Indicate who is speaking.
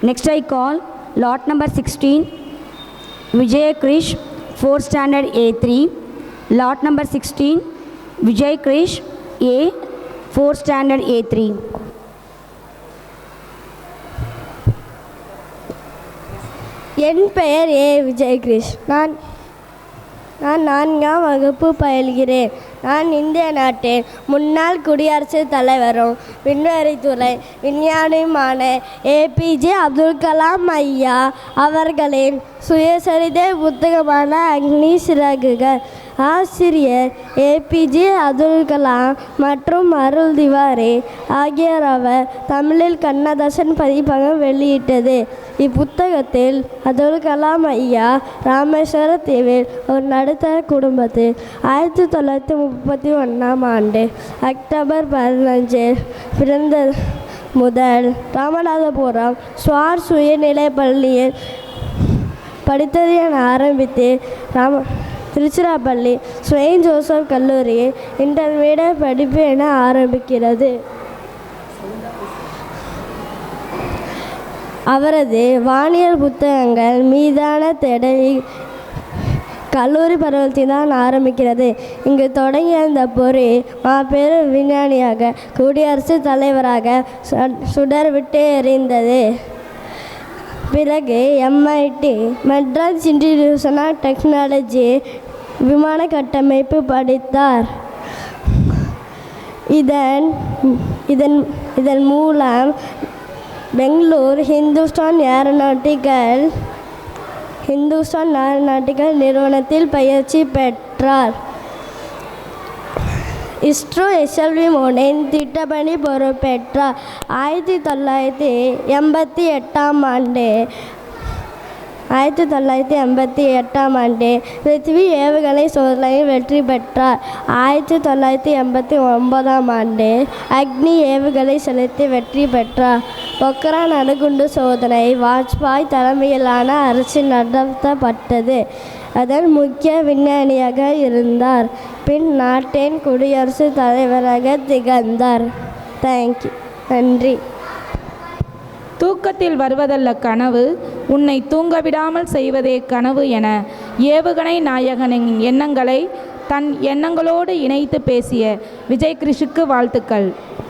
Speaker 1: Next I call lot number 16, Vijay Krish, 4th standard A3. Lot number 16, Vijay Krish, A, 4th standard A3.
Speaker 2: என் பெயர் ஏ விஜய் கிரிஷ். நான் 4ஆம் வகுப்பு பயில்கிறேன். நான் இந்திய நாட்டின் முன்னாள் குடியரசுத் தலைவரும் விண்வெளித்துறை விஞ்ஞானியுமான ஏபிஜே அப்துல் கலாம் ஐயா அவர்களின் சுயசரிதை புத்தகமான அக்னி சிறகுகள். ஆசிரியர் ஏபிஜே அப்துல் கலாம் மற்றும் அருள் திவாரி ஆகியோரவர் தமிழில் கண்ணதாசன் பதிப்பகம் வெளியிட்டது. இப்புத்தகத்தில் அப்துல் கலாம் ஐயா ராமேஸ்வர தீவில் ஒரு நடுத்தர குடும்பத்தில் 1931ஆம் ஆண்டு அக்டோபர் 15 பிறந்த முதல் ராமநாதபுரம் ஸ்வார் உயர்நிலைப் பள்ளியில் படித்தது என ஆரம்பித்து திருச்சிராப்பள்ளி செயின்ட் ஜோசப் கல்லூரியில் இன்டர்மீடியட் படிப்பு என ஆரம்பிக்கிறது. அவரது வானியல் புத்தகங்கள் மீதான தேடல் கல்லூரி பருவத்தில் தான் ஆரம்பிக்கிறது. இங்கு தொடங்கிய அந்த பொறி மாபெரும் விஞ்ஞானியாக குடியரசுத் தலைவராக சுடர் விட்டு எறிந்தது. பிறகு MIT Madras institution of technology விமான கட்டமைப்பு படித்தார். இதன் மூலம் பெங்களூர் ஹிந்துஸ்தான் ஏரோநாட்டிக்கல் நிறுவனத்தில் பயிற்சி பெற்றார். இஸ்ரோ SLV மோனின் திட்டப்பணி பொறுப்பேற்றார். 1988ஆம் ஆண்டு பிருத்திவி ஏவுகணை சோதனையில் வெற்றி பெற்றார். 1989ஆம் ஆண்டு அக்னி ஏவுகணை செலுத்தி வெற்றி பெற்றார். பொக்ரான் அணுகுண்டு சோதனை வாஜ்பாய் தலைமையிலான அரசு நடத்தப்பட்டது. அதன் முக்கிய விஞ்ஞானியாக இருந்தார். பின் நாட்டின் குடியரசுத் தலைவராக திகழ்ந்தார். தேங்க்யூ. நன்றி.
Speaker 3: தூக்கத்தில் வருவதல்ல கனவு, உன்னை தூங்கவிடாமல் செய்வதே கனவு என ஏவுகணை நாயகனின் எண்ணங்களை தன் எண்ணங்களோடு இணைத்து பேசிய விஜய் கிரிஷுக்கு வாழ்த்துக்கள்.